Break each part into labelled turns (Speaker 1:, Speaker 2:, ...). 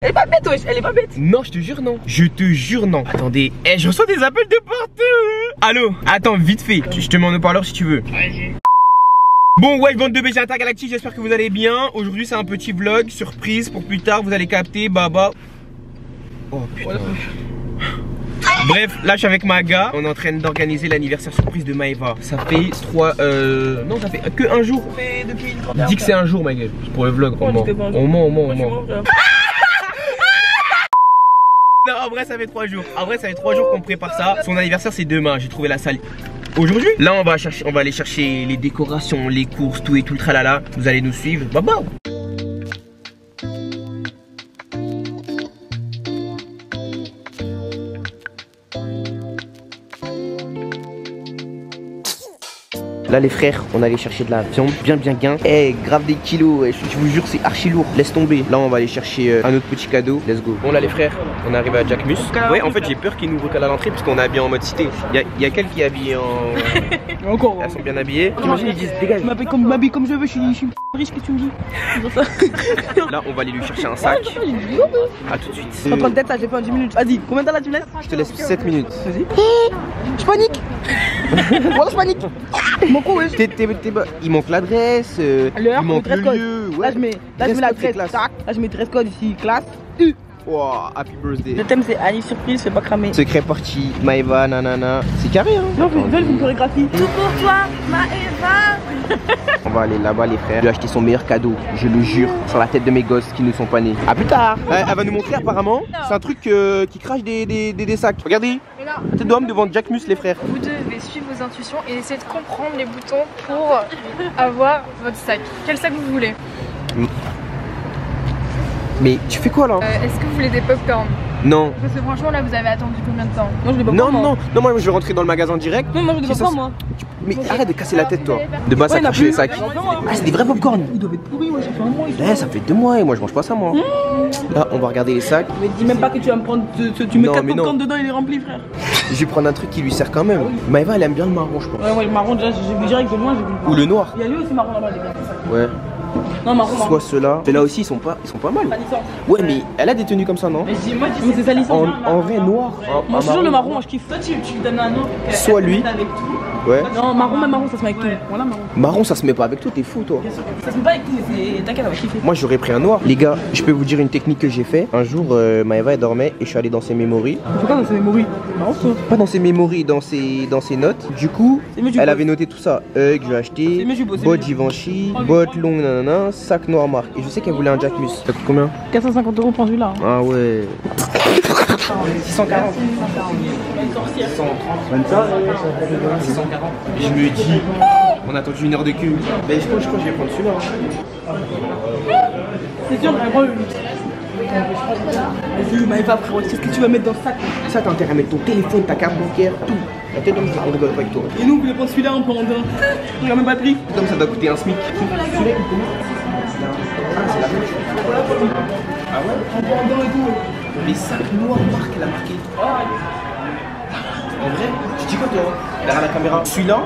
Speaker 1: Elle est pas bête, wesh, elle est pas bête.
Speaker 2: Non, je te jure, non. Je te jure, non. Attendez, je reçois des appels de partout. Allô? Attends, vite fait. Je te mets en haut-parleur si tu veux.
Speaker 1: Vas-y.
Speaker 2: Bon, ouais, bande de BG intergalactique, j'espère que vous allez bien. Aujourd'hui, c'est un petit vlog, surprise. Pour plus tard, vous allez capter, Baba. Oh putain. Bref, là, je suis avec Maga. On est en train d'organiser l'anniversaire surprise de Maëva. Ça fait non, ça fait que un jour.
Speaker 1: Ça fait depuis une
Speaker 2: Dis que c'est un jour, ma gueule. Pour le vlog, on ment. On ment. Non, en vrai, ça fait 3 jours. En vrai, ça fait 3 jours qu'on prépare ça. Son anniversaire, c'est demain. J'ai trouvé la salle aujourd'hui. Là, on va aller chercher les décorations, les courses, tout et tout le tralala. Vous allez nous suivre. Bye bye. Là les frères, on allait chercher de la viande bien gain. Grave des kilos, je vous jure c'est archi lourd. Laisse tomber. Là on va aller chercher un autre petit cadeau. Let's go. Bon là les frères, on est arrivé à Jacquemus. Ouais en fait j'ai peur qu'ils nous recalent à l'entrée parce qu'on est habillé en mode cité. Il y a quelqu'un qui est habillé en...
Speaker 1: Encore.
Speaker 2: Elles sont bien habillées. T'imagines ils disent dégage.
Speaker 1: Je m'habille comme je veux, je suis riche que tu me dis.
Speaker 2: Là on va aller lui chercher un sac. A tout de suite.
Speaker 1: En train de tête ça j'ai fait en 10 minutes. Vas-y, combien de temps là tu me laisses?
Speaker 2: Je te laisse 7 minutes.
Speaker 1: Vas-y. Je panique. Voilà je panique.
Speaker 2: Il manque l'adresse, il manque le lieu. Ouais.
Speaker 1: Là je mets l'adresse, là je mets dress code ici, classe.
Speaker 2: Wow, happy birthday.
Speaker 1: Le thème c'est Annie surprise, fais pas cramer.
Speaker 2: Secret party, Maëva, nanana. C'est carré hein.
Speaker 1: Non, vous faites une chorégraphie. Tout pour toi, Maëva.
Speaker 2: On va aller là-bas les frères. Je lui ai acheté son meilleur cadeau, je le jure, sur la tête de mes gosses qui ne sont pas nés. A plus tard. Elle va nous montrer apparemment. C'est un truc qui crache des sacs. Regardez. La tête d'homme devant Jacquemus les frères.
Speaker 3: Vous devez suivre vos intuitions et essayer de comprendre les boutons pour avoir votre sac. Quel sac vous voulez?
Speaker 2: Mais tu fais quoi là?
Speaker 3: Est-ce que vous voulez des pop-corn?
Speaker 2: Non.
Speaker 3: Parce que franchement là vous avez attendu combien de temps?
Speaker 1: Moi je l'ai pas.
Speaker 2: Non, moi je vais rentrer dans le magasin direct.
Speaker 1: Non, moi je l'ai pas moi.
Speaker 2: Mais arrête de casser la tête toi. De base ça crache les sacs. Ah c'est des vrais popcorn.
Speaker 1: Ils doivent être pourris, moi j'ai fait un mois.
Speaker 2: Ouais ça fait 2 mois et moi je mange pas ça moi. Là on va regarder les sacs.
Speaker 1: Mais dis même pas que tu vas me prendre, tu mets 4 popcorn dedans il est rempli frère.
Speaker 2: Je vais prendre un truc qui lui sert quand même. Maëva elle aime bien le marron je pense.
Speaker 1: Ouais le marron déjà j'ai vu direct de loin j'ai vu.
Speaker 2: Ou le noir.
Speaker 1: Il y a lui aussi marron là-bas les gars.
Speaker 2: Ouais.
Speaker 1: Non marron.
Speaker 2: Soit ceux-là. Ceux-là aussi ils sont pas mal. Ouais mais elle a des tenues comme ça non?
Speaker 1: Mais c'est sa licence.
Speaker 2: En vrai noir.
Speaker 1: Moi toujours le marron moi je kiffe. Toi tu donnes un nom.
Speaker 2: Soit lui. Ouais.
Speaker 1: Non marron même marron ça se met avec tout. Voilà marron.
Speaker 2: Marron ça se met pas avec tout, t'es fou toi.
Speaker 1: Ça se met pas avec tout mais t'inquiète elle va kiffer.
Speaker 2: Moi j'aurais pris un noir. Les gars, je peux vous dire une technique que j'ai fait. Un jour Maëva elle dormait et je suis allé dans ses memories.
Speaker 1: Pourquoi dans ses memories? Marrant ça.
Speaker 2: Pas dans ses memories, dans ses notes. Du coup, elle avait noté tout ça. Que je vais acheter. Bottes Givenchy, bottes longues nanana, sac noir marque. Et je sais qu'elle voulait un Jacquemus. Ça coûte combien?
Speaker 1: 450 € pour celui-là.
Speaker 2: Ah ouais. 640. 640. Je me dis, on a attendu 1 heure de queue. Mais je crois que je vais prendre celui-là.
Speaker 1: C'est sûr, mais gros. Vas-y, Maëva frérot, qu'est-ce que tu vas mettre dans le sac?
Speaker 2: Ça t'as intérêt à mettre ton téléphone, ta carte bancaire, tout. La tête d'homme, on rigole pas avec toi.
Speaker 1: Et nous, on voulait prendre celui-là, on peut en donner. On a même pas pris.
Speaker 2: Comme ça doit coûter un SMIC. Celui-là, il coûte c'est la même chose. Ah ouais?
Speaker 1: On peut en donner et tout.
Speaker 2: Les sacs noirs marque, elle a marqué. En vrai, je dis quoi toi? Derrière la caméra. Celui-là?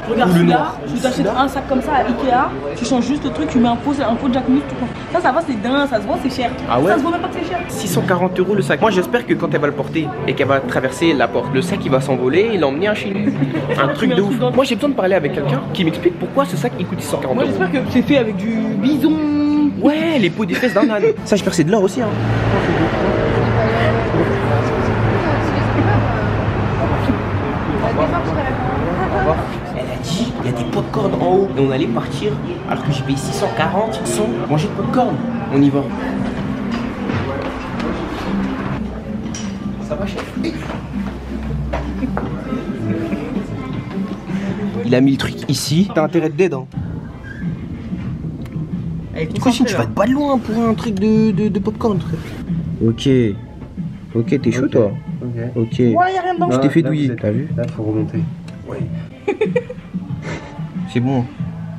Speaker 1: Regarde celui-là, tu t'achètes un sac comme ça à Ikea, tu changes juste le truc, tu mets un pot Jacquemus, tout ça. Ça va, c'est dingue, ça se voit, c'est cher.
Speaker 2: Ah ouais?
Speaker 1: Ça se voit même pas que c'est cher.
Speaker 2: 640 € le sac. Moi j'espère que quand elle va le porter et qu'elle va traverser la porte, le sac il va s'envoler et l'emmener chez nous. Un truc de ouf. Moi j'ai besoin de parler avec quelqu'un qui m'explique pourquoi ce sac il coûte 640 €.
Speaker 1: Moi j'espère que c'est fait avec du bison.
Speaker 2: Ouais, les peaux des fesses d'un âne. Ça j'espère que c'est de l'or aussi hein. Elle a dit, il y a des popcorn en haut et on allait partir alors que j'ai payé 640 sans manger de popcorn. On y va. Ça va chef? Il a mis le truc ici. T'as intérêt d'aide hein. Cochine, tu vas te battre loin pour un truc de popcorn frère. Ok. Ok, t'es chaud toi? Ok.
Speaker 1: Ouais, y'a rien dedans.
Speaker 2: Je t'ai fait douiller, t'as vu?
Speaker 4: Là, faut remonter.
Speaker 2: Ouais. C'est bon.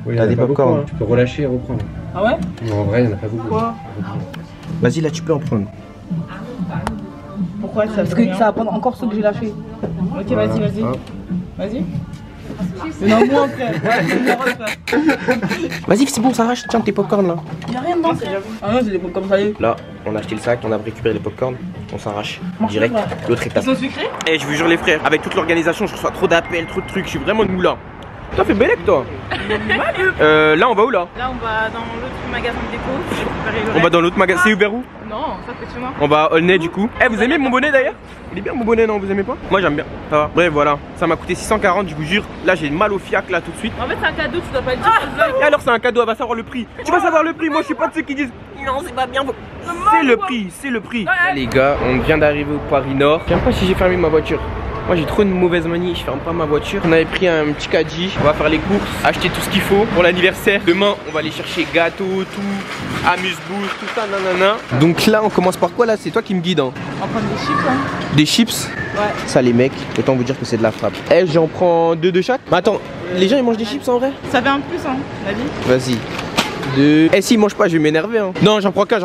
Speaker 4: Oui,
Speaker 2: t'as des popcorn.
Speaker 4: Hein. Tu peux relâcher et reprendre.
Speaker 1: Ah ouais?
Speaker 4: Non, en vrai, il n'y en a pas beaucoup.
Speaker 1: Pourquoi?
Speaker 2: Vas-y, là, tu peux en prendre.
Speaker 1: Pourquoi ça? Parce que ça va prendre encore ceux que j'ai lâchés. Ok, vas-y. Vas-y. Mais non, moi, frère.
Speaker 2: Vas-y, c'est bon, ça arrache. Tiens tes popcorn là.
Speaker 1: Y'a rien dedans, frère. Ah non, c'est des comme ça y est.
Speaker 2: Là, on a acheté le sac, on a récupéré les popcorn, on s'arrache direct. L'autre étape.
Speaker 1: Ils sont sucrés?
Speaker 2: Eh, je vous jure les frères, avec toute l'organisation, je reçois trop d'appels, trop de trucs, je suis vraiment de moulin. Toi, fais bellec toi. Là, on va où là?
Speaker 1: Là, on va dans l'autre magasin de déco. Récupérer le
Speaker 2: On va dans l'autre magasin. C'est Uber où?
Speaker 1: Non, ça fait chez moi.
Speaker 2: On va à Aulnay du coup. Eh, vous aimez mon bonnet d'ailleurs? Il est bien mon bonnet, non? Vous aimez pas? Moi j'aime bien. Ça va. Bref, voilà. Ça m'a coûté 640, je vous jure. Là, j'ai mal au fiac là tout de suite.
Speaker 1: En fait, c'est un cadeau, tu dois pas le dire.
Speaker 2: Et alors, c'est un cadeau, elle va savoir le prix. Tu vas savoir le prix. Moi, je suis pas de ceux qui disent non, c'est pas bien. C'est le prix, c'est le prix. Là, les gars, on vient d'arriver au Paris Nord. Je sais pas si j'ai fermé ma voiture. Moi j'ai trop une mauvaise manie, je ferme pas ma voiture. On avait pris un petit caddie, on va faire les courses, acheter tout ce qu'il faut pour l'anniversaire. Demain on va aller chercher gâteaux, tout, amuse-bouche, tout ça, nanana. Donc là on commence par quoi là? C'est toi qui me guide hein.
Speaker 1: On va prendre des chips hein.
Speaker 2: Des chips?
Speaker 1: Ouais.
Speaker 2: Ça les mecs, autant vous dire que c'est de la frappe. Eh j'en prends 2 de chaque. Mais attends, les gens ils mangent des chips en vrai?
Speaker 1: Ça fait un plus hein, la vie.
Speaker 2: Vas-y. 2. Eh s'ils mangent pas je vais m'énerver hein. Non j'en prends qu'un,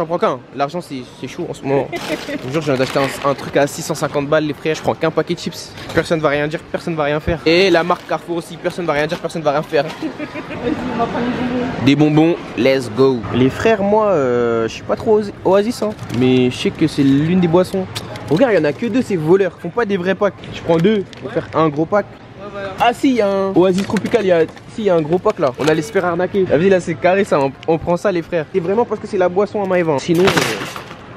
Speaker 2: L'argent c'est chaud en ce moment. Je vous jure je viens d'acheter un truc à 650 balles les frères. Je prends qu'un paquet de chips. Personne va rien dire, personne va rien faire. Et la marque Carrefour aussi, personne va rien dire, personne va rien faire.
Speaker 1: Vas-y on va prendre les bonbons.
Speaker 2: Des bonbons, let's go. Les frères moi je suis pas trop Oasis hein. Mais je sais que c'est l'une des boissons. Regarde il y en a que 2 ces voleurs. Ils font pas des vrais packs. Je prends 2 pour faire un gros pack.
Speaker 1: Voilà.
Speaker 2: Ah si il y a un Oasis Tropical, il y a un gros pack là. On allait se faire arnaquer. La vie là c'est carré ça, on prend ça les frères. C'est vraiment parce que c'est la boisson à Maëva. Sinon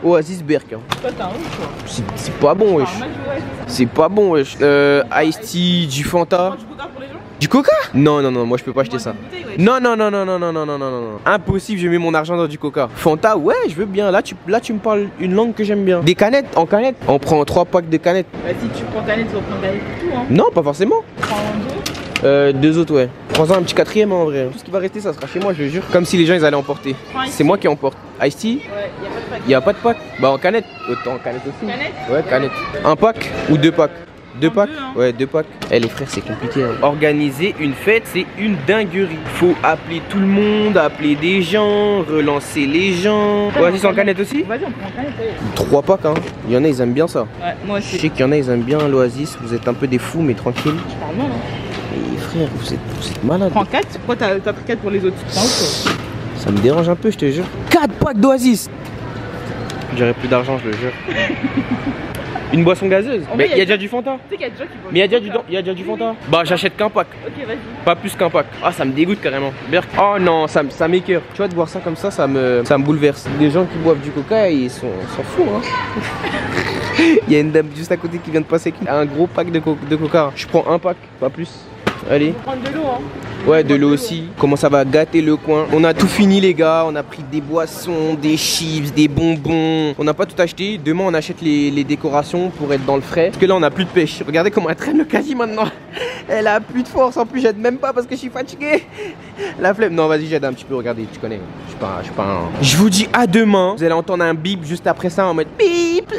Speaker 2: Oasis Berk hein.
Speaker 1: Toi t'as un ouf quoi.
Speaker 2: C'est pas bon wesh. C'est pas bon wesh. Ice Tea, du Fanta.
Speaker 1: Du coca pour les gens?
Speaker 2: Du coca? Non non non moi je peux pas acheter ça.
Speaker 1: Bouteille, ouais.
Speaker 2: Non non non non non non non non non non. Impossible, je mets mon argent dans du coca. Fanta ouais je veux bien. Là tu me parles une langue que j'aime bien. Des canettes, en canette. On prend 3 packs de canettes.
Speaker 1: Bah si tu prends canette, tu vas prendre canette pour tout hein.
Speaker 2: Non pas forcément.
Speaker 1: Prends 2.
Speaker 2: 2 autres ouais. Prends-en un petit 4ème en vrai. Tout ce qui va rester ça sera chez moi je le jure. Comme si les gens ils allaient emporter. C'est moi qui emporte. Ice Tea?
Speaker 1: Ouais,
Speaker 2: Y a pas de pack. Bah en canette. Autant en canette aussi.
Speaker 1: Canette?
Speaker 2: Ouais canette. Un pack ou 2 packs? 2 packs?
Speaker 1: Hein.
Speaker 2: Ouais 2 packs. Eh les frères c'est compliqué hein. Organiser une fête c'est une dinguerie. Faut appeler tout le monde, appeler des gens, relancer les gens. Ouais c'est en canette aussi?
Speaker 1: Vas-y on prend canette. Ouais.
Speaker 2: 3 packs hein. Il y en a ils aiment bien ça.
Speaker 1: Ouais moi aussi.
Speaker 2: Je sais qu'il y en a ils aiment bien l'Oasis. Vous êtes un peu des fous mais tranquille.
Speaker 1: Je parle mal hein.
Speaker 2: Mais frère vous êtes malades.
Speaker 1: Prends 4, pourquoi t'as pris 4 pour les autres? C'est un ouf quoi.
Speaker 2: Ça me dérange un peu je te jure. 4 packs d'Oasis. J'aurais plus d'argent je le jure. Une boisson gazeuse. Mais il y a déjà du Fanta.
Speaker 1: Tu sais qu'il y a des gens qui vont.
Speaker 2: Mais il y a déjà du Fanta. Bah j'achète qu'un pack.
Speaker 1: Ok vas-y.
Speaker 2: Pas plus qu'un pack. Ah ça me dégoûte carrément. Berk. Oh non ça m'écoeure. Tu vois de boire ça comme ça me bouleverse. Les gens qui boivent du coca ils s'en foutent hein. Il y a une dame juste à côté qui vient de passer un gros pack de coca. Je prends un pack, pas plus. Allez.
Speaker 1: On va prendre de l'eau hein.
Speaker 2: Ouais de l'eau aussi. Comment ça va gâter le coin. On a tout fini les gars. On a pris des boissons, des chips, des bonbons. On n'a pas tout acheté. Demain on achète les décorations pour être dans le frais. Parce que là on a plus de pêche. Regardez comment elle traîne le caddie maintenant. Elle a plus de force. En plus j'aide même pas parce que je suis fatigué. La flemme. Non vas-y j'aide un petit peu. Regardez tu connais. Je suis pas un... Je vous dis à demain. Vous allez entendre un bip juste après ça en mode bip.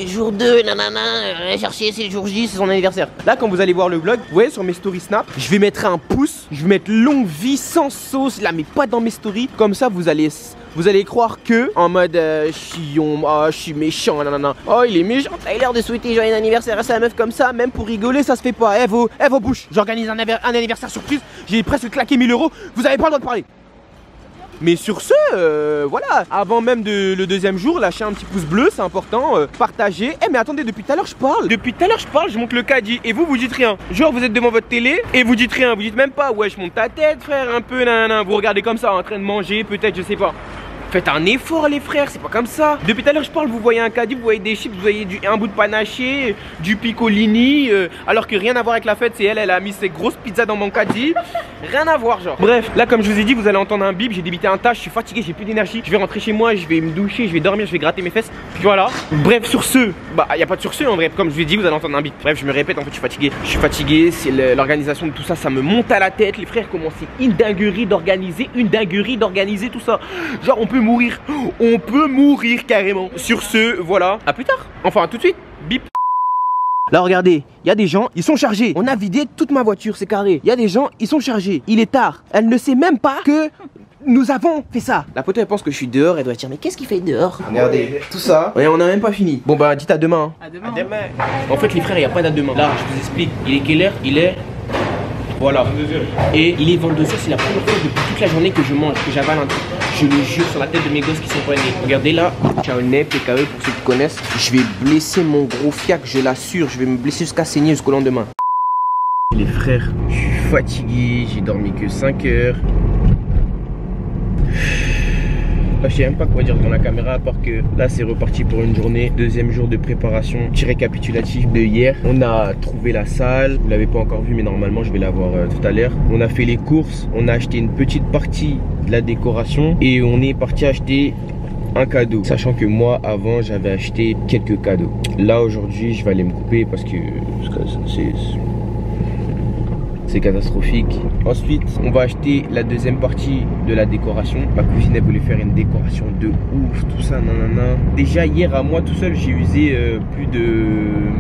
Speaker 2: Jour 2 nanana. Chercher c'est le jour J. C'est son anniversaire. Là quand vous allez voir le vlog. Vous voyez sur mes stories snap. Je vais mettre un pouce. Je vais mettre longue vie sans sauce. Là mais pas dans mes stories. Comme ça vous allez croire que en mode chion, oh je suis méchant, nanana. Oh il est méchant, t'as l'air de souhaiter joyeux anniversaire à sa meuf comme ça, même pour rigoler ça se fait pas. Eh vos bouches, j'organise un anniversaire surprise, j'ai presque claqué 1000 €, vous avez pas le droit de parler. Mais sur ce, voilà, avant même le 2e jour, lâchez un petit pouce bleu, c'est important, partagez. Eh mais attendez, depuis tout à l'heure je parle. Je monte le caddie et vous dites rien. Genre vous êtes devant votre télé et vous dites rien, vous dites même pas ouais je monte ta tête frère un peu, nanana. Vous regardez comme ça en train de manger, peut-être je sais pas. Faites un effort les frères, c'est pas comme ça. Depuis tout à l'heure je parle, vous voyez un caddie, vous voyez des chips, vous voyez un bout de panaché, du piccolini, alors que rien à voir avec la fête, c'est elle a mis ses grosses pizzas dans mon caddie. Rien à voir genre. Bref, là comme je vous ai dit, vous allez entendre un bip, j'ai débité un tas, je suis fatigué, j'ai plus d'énergie. Je vais rentrer chez moi, je vais me doucher, je vais dormir, je vais gratter mes fesses. Puis voilà. Bref, sur ce, bah y a pas de sur ce en vrai, comme je vous ai dit, vous allez entendre un bip. Bref, je me répète, en fait je suis fatigué. Je suis fatigué, c'est l'organisation de tout ça, ça me monte à la tête. Les frères, comment c'est une dinguerie d'organiser tout ça. Genre on peut mourir. On peut mourir carrément. Sur ce, voilà. À plus tard. Enfin, à tout de suite. Bip. Là, regardez. Il y a des gens, ils sont chargés. On a vidé toute ma voiture, c'est carré. Il y a des gens, ils sont chargés. Il est tard. Elle ne sait même pas que nous avons fait ça. La pote, elle pense que je suis dehors. Elle doit dire, mais qu'est-ce qu'il fait dehors? Regardez. Tout ça. Et on n'a même pas fini. Bon, bah, dites à demain.
Speaker 1: À demain.
Speaker 2: En fait, les frères, il n'y a pas d'à demain. Là, je vous explique. Il est quelle heure? Il est Voilà. Et il est 22h, c'est la première fois depuis toute la journée que je mange, que j'avale un truc. Je le jure sur la tête de mes gosses qui sont pas nés. Regardez là, Chaonet, PKE pour ceux qui connaissent. Je vais blesser mon gros fiac, je l'assure. Je vais me blesser jusqu'à saigner jusqu'au lendemain. Les frères, je suis fatigué, j'ai dormi que 5 heures. Je sais même pas quoi dire dans la caméra à part que là c'est reparti pour une journée. Deuxième jour de préparation. Petit récapitulatif de hier. On a trouvé la salle. Vous l'avez pas encore vu mais normalement je vais la voir tout à l'heure. On a fait les courses. On a acheté une petite partie de la décoration. Et on est parti acheter un cadeau. Sachant que moi avant j'avais acheté quelques cadeaux. Là aujourd'hui je vais aller me couper parce que c'est catastrophique. Ensuite, on va acheter la deuxième partie de la décoration. Ma cousine, elle voulait faire une décoration de ouf, tout ça, nanana. Déjà, hier, à moi tout seul, j'ai usé plus de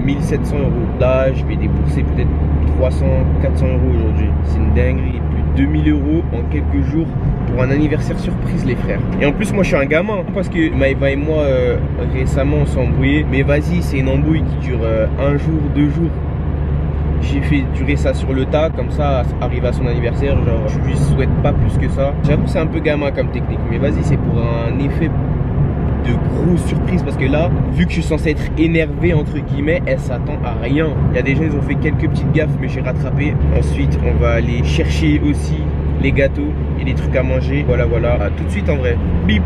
Speaker 2: 1700 €. Là, je vais débourser peut-être 300, 400 € aujourd'hui. C'est une dinguerie. Plus de 2000 € en quelques jours pour un anniversaire surprise, les frères. Et en plus, moi, je suis un gamin. Parce que Maëva et moi, récemment, on s'est embrouillés. Mais vas-y, c'est une embrouille qui dure un jour, 2 jours. J'ai fait durer ça sur le tas, comme ça, arrivé à son anniversaire, genre je lui souhaite pas plus que ça. J'avoue c'est un peu gamin comme technique, mais vas-y, c'est pour un effet de grosse surprise parce que là, vu que je suis censé être énervé entre guillemets, elle s'attend à rien. Il y a des gens, ils ont fait quelques petites gaffes, mais j'ai rattrapé. Ensuite, on va aller chercher aussi les gâteaux et les trucs à manger. Voilà, voilà. À tout de suite en vrai. Bip.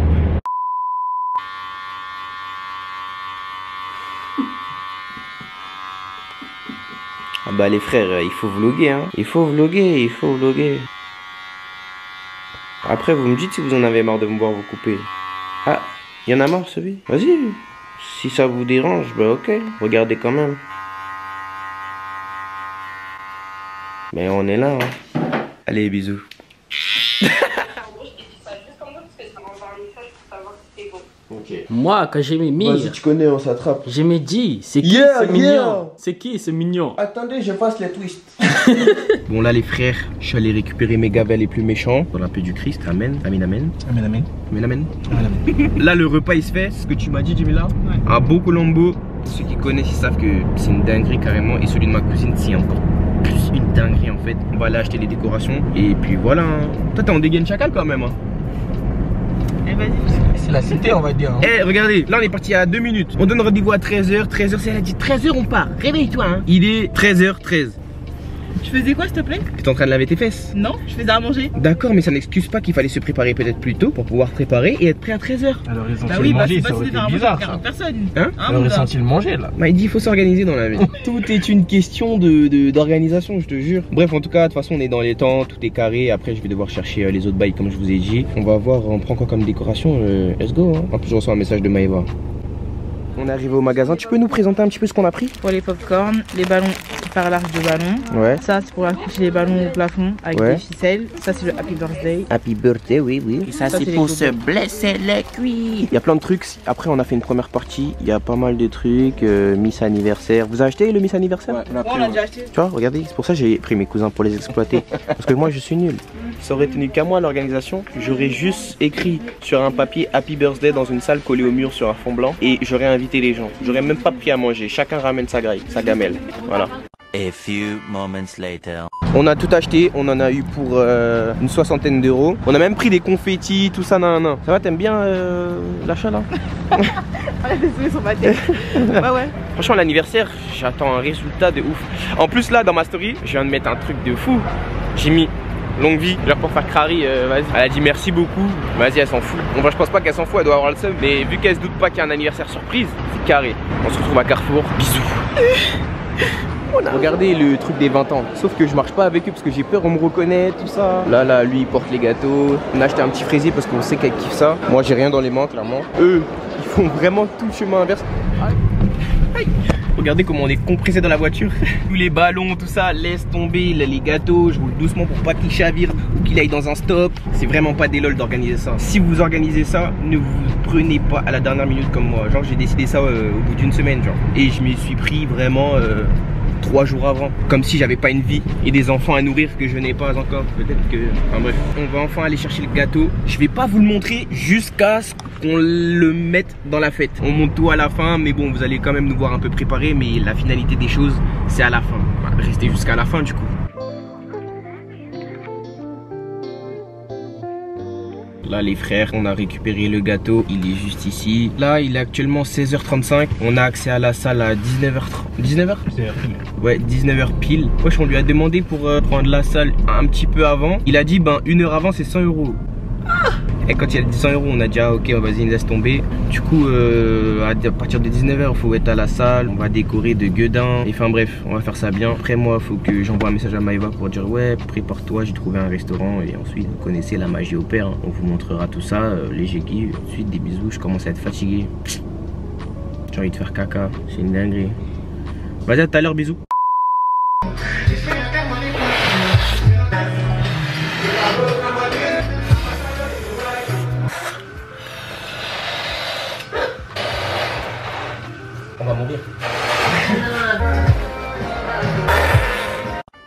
Speaker 2: Ah bah les frères, il faut vlogger hein. Il faut vlogger. Après vous me dites si vous en avez marre de me voir vous couper. Ah, il y en a marre celui. Vas-y. Si ça vous dérange, bah ok. Regardez quand même. Mais on est là hein. Allez bisous. Okay.
Speaker 5: Moi, quand j'ai mis
Speaker 2: vas-y, tu connais, on s'attrape.
Speaker 5: Je me dis, c'est qui ce mignon? C'est qui ce mignon?
Speaker 2: Attendez, je fasse les twists. Bon là les frères, je suis allé récupérer mes gavets les plus méchants. Dans la paix du Christ, amen, amen, amen. Amen, amen. Amen, amen. Amen. Là le repas il se fait, c'est ce que tu m'as dit Jimila. Ouais. Un beau Colombo. Ceux qui connaissent ils savent que c'est une dinguerie carrément. Et celui de ma cousine c'est encore plus une dinguerie en fait. On va aller acheter les décorations. Et puis voilà. Toi t'es en dégaine chacal quand même hein. Eh vas-y. C'est la cité on va dire hein. Eh regardez, là on est parti à 2 minutes. On donne rendez-vous à 13h. 13h c'est elle a dit 13h on part. Réveille-toi hein. Il est 13h13.
Speaker 1: Tu faisais quoi s'il te plaît?
Speaker 2: T'es en train de laver tes fesses?
Speaker 1: Non, je faisais à manger.
Speaker 2: D'accord, mais ça n'excuse pas qu'il fallait se préparer peut-être plus tôt pour pouvoir préparer et être prêt à 13h.
Speaker 6: Alors ils ont bah oui, manger, ça aurait été bizarre ça.
Speaker 1: Personne.
Speaker 2: Hein?
Speaker 6: Alors ils ont-ils mangé là?
Speaker 2: Bah il dit il faut s'organiser dans la vie. Tout est une question d'organisation, je te jure. Bref, en tout cas, de toute façon on est dans les temps, tout est carré. Après je vais devoir chercher les autres bails comme je vous ai dit. On va voir, on prend quoi comme décoration. Let's go hein. En plus je reçois un message de Maëva. On est arrivé au magasin, tu peux nous présenter un petit peu ce qu'on a pris?
Speaker 1: Pour les popcorn, les ballons qui partent large de ballons. Ouais. Ça c'est pour accrocher les ballons au plafond avec des ficelles. Ça c'est le Happy Birthday.
Speaker 2: Happy Birthday, oui, oui. Et ça c'est pour se blesser le cuir. Il y a plein de trucs. Après on a fait une première partie. Il y a pas mal de trucs. Miss anniversaire. Vous avez acheté le Miss anniversaire? Ouais,
Speaker 1: on l'a déjà acheté.
Speaker 2: Tu vois, regardez, c'est pour ça que j'ai pris mes cousins pour les exploiter. Parce que moi je suis nul. Ça aurait tenu qu'à moi l'organisation. J'aurais juste écrit sur un papier Happy Birthday dans une salle collée au mur sur un fond blanc. Et j'aurais invité les gens. J'aurais même pas pris à manger. Chacun ramène sa graille, sa gamelle. Voilà.
Speaker 7: A few moments later.
Speaker 2: On a tout acheté, on en a eu pour une 60aine d'euros. On a même pris des confettis, tout ça, nan, nan. Ça va, t'aimes bien l'achat là?
Speaker 1: Sur ma tête. Ouais, ouais.
Speaker 2: Franchement, l'anniversaire, j'attends un résultat de ouf. En plus, là, dans ma story, je viens de mettre un truc de fou. J'ai mis longue vie, genre pour faire crari, vas-y. Elle a dit merci beaucoup, vas-y, elle s'en fout. Bon, bah, je pense pas qu'elle s'en fout, elle doit avoir le seum. Mais vu qu'elle se doute pas qu'il y a un anniversaire surprise, c'est carré. On se retrouve à Carrefour, bisous. Regardez le truc des 20 ans. Sauf que je marche pas avec eux parce que j'ai peur, on me reconnaît, tout ça. Là, lui, il porte les gâteaux. On a acheté un petit fraisier parce qu'on sait qu'elle kiffe ça. Moi, j'ai rien dans les mains, clairement. Eux, ils font vraiment tout le chemin inverse. Aïe. Aïe. Regardez comment on est compressé dans la voiture. Tous les ballons, tout ça, laisse tomber les gâteaux. Je roule doucement pour pas qu'il chavire ou qu'il aille dans un stop. C'est vraiment pas des lol d'organiser ça. Si vous organisez ça, ne vous prenez pas à la dernière minute comme moi. Genre, j'ai décidé ça au bout d'une semaine, genre. Et je m'y suis pris vraiment 3 jours avant, comme si j'avais pas une vie et des enfants à nourrir que je n'ai pas encore. Peut-être que... Enfin bref, on va enfin aller chercher le gâteau. Je vais pas vous le montrer jusqu'à ce qu'on le mette dans la fête. On monte tout à la fin, mais bon, vous allez quand même nous voir un peu préparés. Mais la finalité des choses, c'est à la fin. Restez jusqu'à la fin du coup. Là les frères, on a récupéré le gâteau, il est juste ici. Là il est actuellement 16h35, on a accès à la salle à 19h30. 19h? Ouais, 19h pile. Wesh, on lui a demandé pour prendre la salle un petit peu avant. Il a dit ben 1 heure avant c'est 100 €. Et quand il a dit 100 €, on a dit ah ok vas-y laisse tomber. Du coup à partir de 19h il faut être à la salle. On va décorer de gueudin. Enfin bref, on va faire ça bien. Après moi il faut que j'envoie un message à Maëva pour dire ouais prépare-toi, j'ai trouvé un restaurant. Et ensuite vous connaissez la magie opère hein. On vous montrera tout ça, les jégis. Ensuite des bisous, je commence à être fatigué. J'ai envie de faire caca, c'est une dinguerie. Vas-y à tout à l'heure, bisous. On va mourir.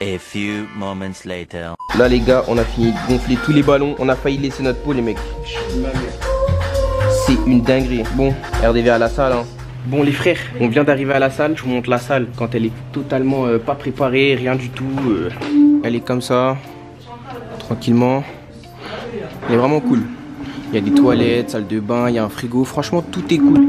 Speaker 7: A few moments later.
Speaker 2: Là les gars, on a fini de gonfler tous les ballons. On a failli laisser notre peau les mecs. C'est une dinguerie. Bon, RDV à la salle hein. Bon les frères, on vient d'arriver à la salle. Je vous montre la salle quand elle est totalement pas préparée, rien du tout. Elle est comme ça, tranquillement. Elle est vraiment cool. Il y a des toilettes, salle de bain, il y a un frigo. Franchement tout est cool.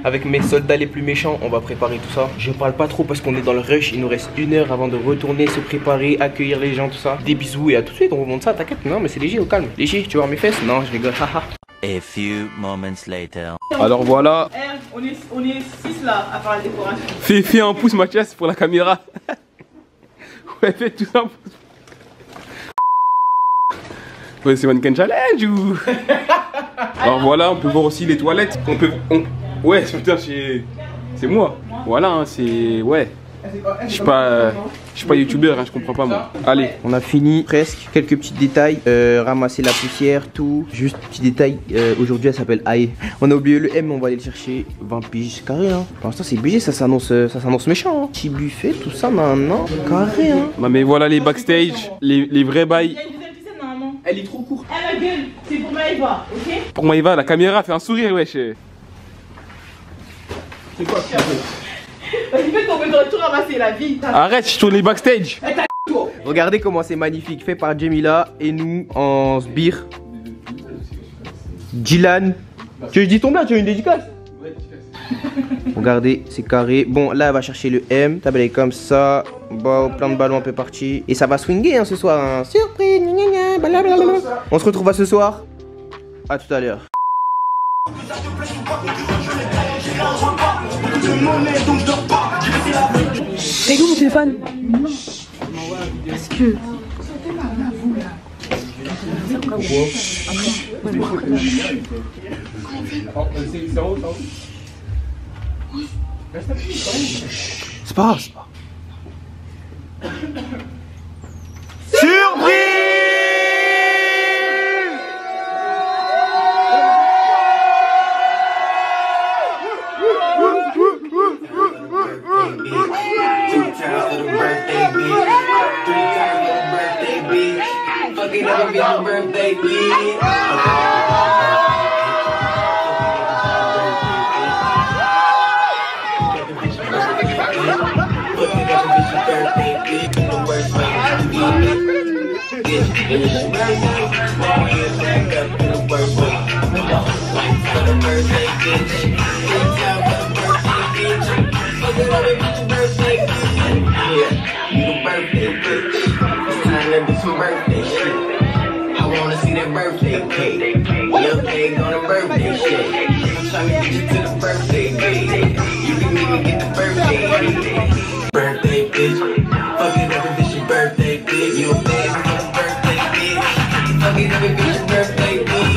Speaker 2: Avec mes soldats les plus méchants, on va préparer tout ça. Je parle pas trop parce qu'on est dans le rush. Il nous reste 1 heure avant de retourner, se préparer, accueillir les gens, tout ça. Des bisous et à tout de suite, on vous montre ça, t'inquiète. Non mais c'est léger, au calme. Léger, tu vois mes fesses? Non, je rigole, haha.
Speaker 7: A few moments later.
Speaker 2: Alors voilà.
Speaker 1: On est 6 là à faire la décoration.
Speaker 5: Fais un pouce Mathias pour la caméra. Ouais, fais tout ça. Ouais, c'est Mannequin Challenge ou... Alors voilà, on peut voir aussi les toilettes. Ouais, putain, c'est moi. Voilà, hein, c'est... Ouais. Je suis pas youtubeur, hein, je comprends pas moi.
Speaker 2: Allez, on a fini presque. Quelques petits détails. Ramasser la poussière, tout. Juste petit détail. Aujourd'hui, elle s'appelle Ae. On a oublié le M, on va aller le chercher. 20 piges carré. Hein. Pour l'instant, c'est BG, ça s'annonce méchant. Hein. Petit buffet, tout ça maintenant. Carré. Hein.
Speaker 5: Non, mais voilà les backstage, les vrais bails.
Speaker 1: Il y a une deuxième piscine normalement.
Speaker 2: Elle est trop courte.
Speaker 1: Eh ma gueule, c'est pour Maëva, ok?
Speaker 5: Pour Maëva, la caméra fait un sourire, wesh.
Speaker 2: C'est quoi ça?
Speaker 1: Vas-y, fais ton besoin de tout ramasser la vie.
Speaker 5: Arrête, je tourne les backstage.
Speaker 2: Regardez comment c'est magnifique, fait par Jemila et nous en sbire. Dylan. Tu veux dis ton plat, tu veux une dédicace? Ouais, dédicace. Regardez, c'est carré. Bon, là, elle va chercher le M. Table est comme ça. Bon, plein de ballons un peu partis. Et ça va swinguer hein, ce soir. Hein. Surprise. Blablabla. On se retrouve à ce soir. À tout à l'heure.
Speaker 1: C'est où mon téléphone? Parce que...
Speaker 2: C'est pas grave, c'est pas. Surprise!
Speaker 8: I wanna see that birthday cake. Little cake on a birthday shake. Tryna get you to the birthday cake. You can even get the birthday cake. Birthday bitch. Fuck it up if it's your birthday bitch. You a baby for the birthday bitch. Fuck it up if it's your birthday bitch.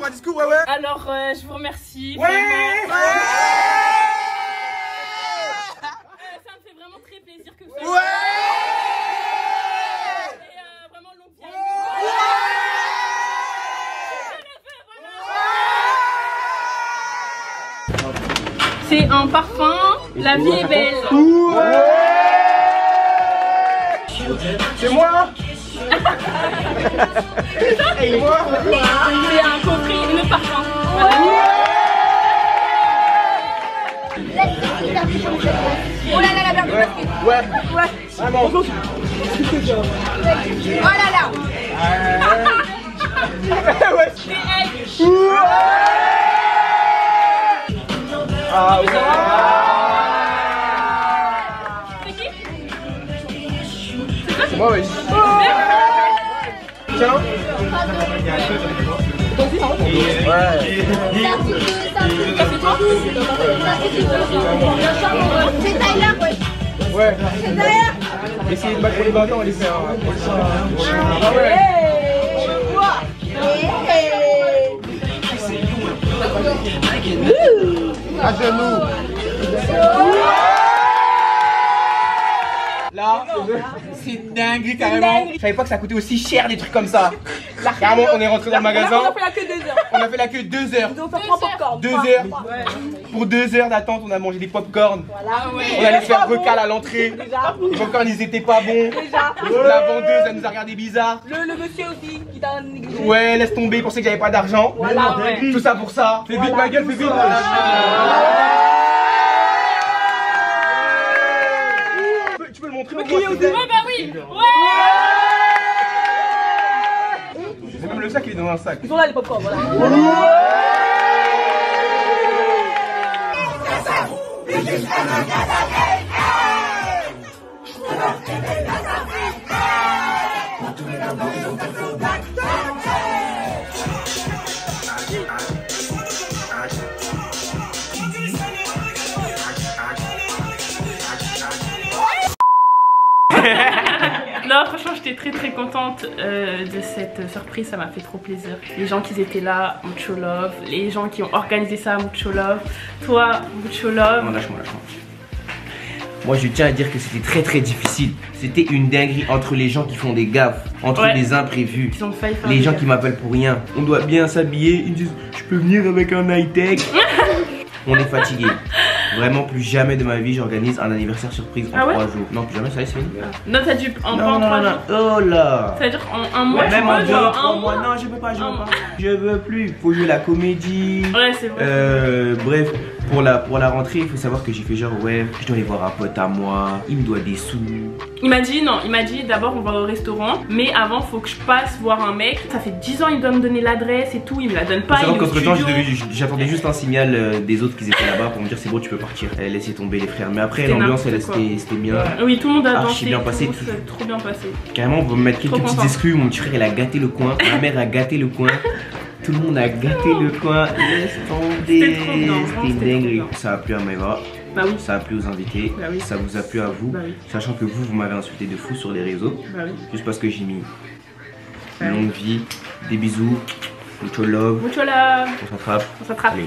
Speaker 2: Un discours, ouais.
Speaker 1: Alors, je vous remercie.
Speaker 2: Ouais.
Speaker 1: Ça me fait vraiment très plaisir que vous soyez.
Speaker 2: Ouais.
Speaker 1: C'est un parfum, la vie est belle.
Speaker 2: C'est moi. Et moi.
Speaker 1: C'est un coffret, le parfum. Voilà. Oh là là, la merde de basket.
Speaker 2: Ouais. Vraiment.
Speaker 1: Oh là là.
Speaker 2: Ouais. Ah ouais. C'est moi, oui. Tiens.
Speaker 1: C'est Tyler, ouais.
Speaker 2: Ouais.
Speaker 1: C'est Tyler.
Speaker 2: Essayez de battre les bâtons, on les fait. Ah ouais. À genoux. Là, c'est dingue carrément. Je savais pas que ça coûtait aussi cher des trucs comme ça. Carrément, on est rentré dans le magasin.
Speaker 1: On a fait la queue 2 heures.
Speaker 2: On a fait la queue 2 heures.
Speaker 1: Ils ont fait 3 popcorn.
Speaker 2: 2 heures. Pour 2 heures d'attente, on a mangé des popcorn. On allait se faire recal à l'entrée. Les popcorn, ils étaient pas bons. La vendeuse, elle nous a regardé bizarre.
Speaker 1: Le monsieur aussi qui t'a négligé.
Speaker 2: Ouais, laisse tomber, pensait que j'avais pas d'argent.
Speaker 1: Voilà, ouais.
Speaker 2: Tout ça pour ça. Fais vite, ma gueule, fais vite. Tu peux le montrer?
Speaker 1: Crier aussi. Ouais, bah oui. Ouais.
Speaker 2: C'est même le sac, il est dans un sac.
Speaker 1: Ils sont là les popcorn, voilà.
Speaker 9: Non, franchement, j'étais très contente de cette surprise, ça m'a fait trop plaisir. Les gens qui étaient là, mucho love. Les gens qui ont organisé ça, mucho love. Toi, mucho love.
Speaker 10: Non, lâche-moi. Moi, je tiens à dire que c'était très difficile. C'était une dinguerie entre les gens qui font des gaffes, entre les imprévus,
Speaker 9: Ils ont failli faire
Speaker 10: les
Speaker 9: des
Speaker 10: gens
Speaker 9: gaffes.
Speaker 10: qui m'appellent pour rien. On doit bien s'habiller, ils me disent je peux venir avec un high-tech. On est fatigué. Vraiment, plus jamais de ma vie j'organise un anniversaire surprise en 3 jours. Non, plus jamais, ça y est, c'est fini.
Speaker 9: Non, t'as dû en
Speaker 10: Non.
Speaker 9: jours.
Speaker 10: Oh là.
Speaker 9: Ça veut dire en un mois,
Speaker 10: Même en 2,
Speaker 9: genre
Speaker 10: 3
Speaker 9: un
Speaker 10: mois. Non, je veux pas. Je veux plus. Faut jouer la comédie.
Speaker 9: Ouais, c'est vrai.
Speaker 10: Bref, pour la rentrée, il faut savoir que j'ai fait genre ouais, je dois aller voir un pote à moi, il me doit des sous.
Speaker 9: Il m'a dit d'abord on va au restaurant, mais avant faut que je passe voir un mec. Ça fait 10 ans il doit me donner l'adresse et tout, il me la donne pas.
Speaker 10: C'est vrai qu'entre temps j'attendais juste un signal des autres qui étaient là-bas pour me dire c'est bon tu peux partir. Laissez tomber les frères. Mais après l'ambiance c'était bien.
Speaker 9: Oui, tout le monde a dansé.
Speaker 10: Bien passé.
Speaker 9: C'est trop bien passé.
Speaker 10: Carrément on va me mettre quelques petites exclus. Mon petit frère il a gâté le coin, ma mère a gâté le coin. Tout le monde a gâté le coin. Laisse tomber. C'était une dinguerie. Ça a plu à Maëva.
Speaker 9: Bah oui.
Speaker 10: Ça a plu aux invités, ça vous a plu à vous, sachant que vous m'avez insulté de fou sur les réseaux, juste parce que j'ai mis longue vie, des bisous, mucho love,
Speaker 9: Mucho love.
Speaker 10: on s'attrape.
Speaker 9: On s'attrape.
Speaker 10: Allez.